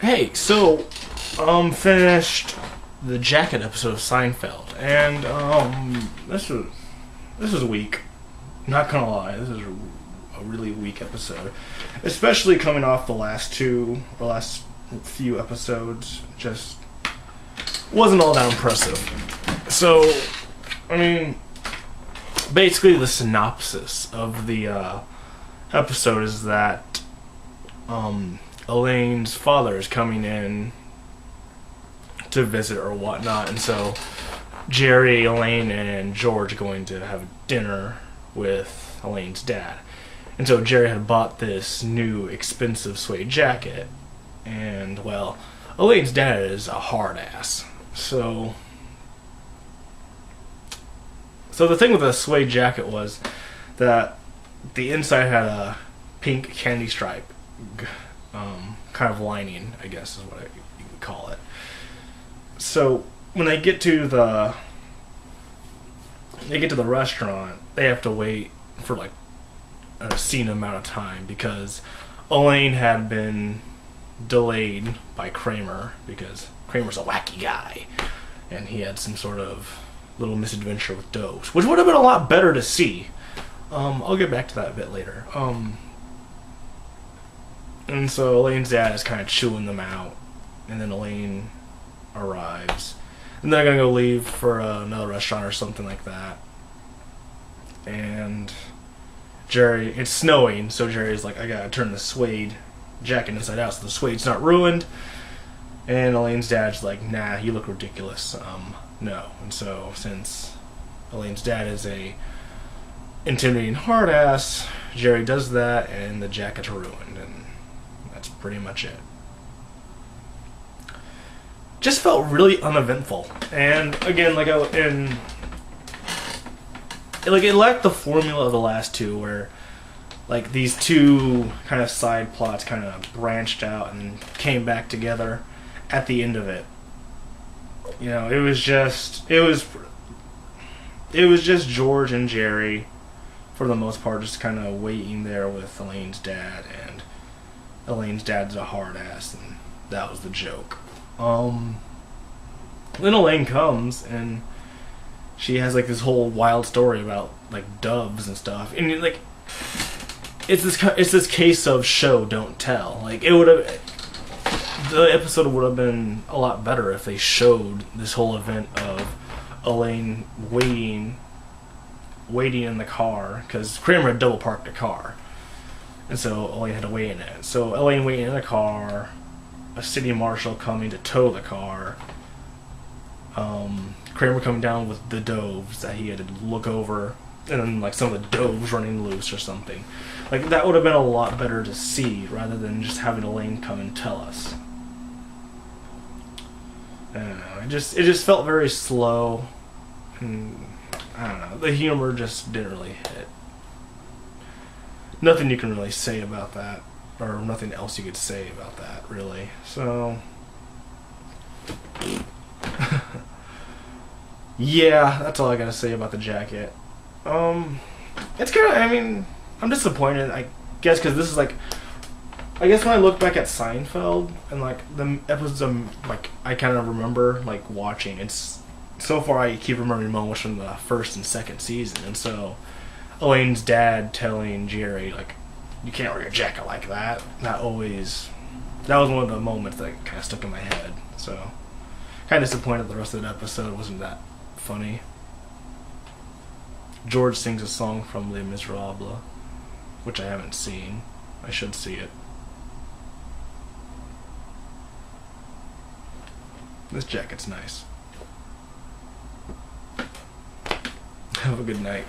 Hey, so finished the Jacket episode of Seinfeld, and this was weak. Not gonna lie, this is a really weak episode, especially coming off the last few episodes. Just wasn't all that impressive. So, I mean, basically the synopsis of the episode is that Elaine's father is coming in to visit or whatnot, and so Jerry, Elaine, and George are going to have dinner with Elaine's dad. And so Jerry had bought this new expensive suede jacket, and well, Elaine's dad is a hard ass. So the thing with the suede jacket was that the inside had a pink candy stripe kind of lining, I guess is what you would call it. So when they get to the restaurant, they have to wait for like an obscene amount of time because Elaine had been delayed by Kramer because Kramer's a wacky guy and he had some sort of little misadventure with doves, which would have been a lot better to see. I'll get back to that a bit later. And so Elaine's dad is kind of chewing them out, and then Elaine arrives, and they're gonna go leave for another restaurant or something like that. And Jerry, it's snowing, so Jerry's like, I gotta turn the suede jacket inside out so the suede's not ruined. And Elaine's dad's like, nah, you look ridiculous. No. And so since Elaine's dad is a intimidating hard ass, Jerry does that, and the jacket's ruined, and that's pretty much it. Just felt really uneventful, and again, it lacked the formula of the last two, where like these two kind of side plots kind of branched out and came back together at the end of it. You know, it was just George and Jerry for the most part, just kind of waiting there with Elaine's dad, and Elaine's dad's a hard ass, and that was the joke. Then Elaine comes, and she has like this whole wild story about like doves and stuff, and like it's this case of show don't tell. Like the episode would have been a lot better if they showed this whole event of Elaine waiting in the car, because Kramer had double parked the car, and so Elaine had to wait in it. So Elaine waiting in the car, a city marshal coming to tow the car, Kramer coming down with the doves that he had to look over, and then like some of the doves running loose or something. Like that would have been a lot better to see rather than just having Elaine come and tell us. I don't know. It just felt very slow, and I don't know. The humor just didn't really hit. Nothing you can really say about that, or nothing else you could say about that, really. So, yeah, that's all I gotta say about the jacket. It's kind of, I mean, I'm disappointed, I guess, because this is like, I guess when I look back at Seinfeld and like the episodes like I kind of remember like watching, it's so far I keep remembering moments from the first and second season, and so Elaine's dad telling Jerry like, you can't wear your jacket like that. That was one of the moments that kind of stuck in my head. So kind of disappointed the rest of the episode wasn't that funny. George sings a song from Les Miserables, which I haven't seen. I should see it. This jacket's nice. Have a good night.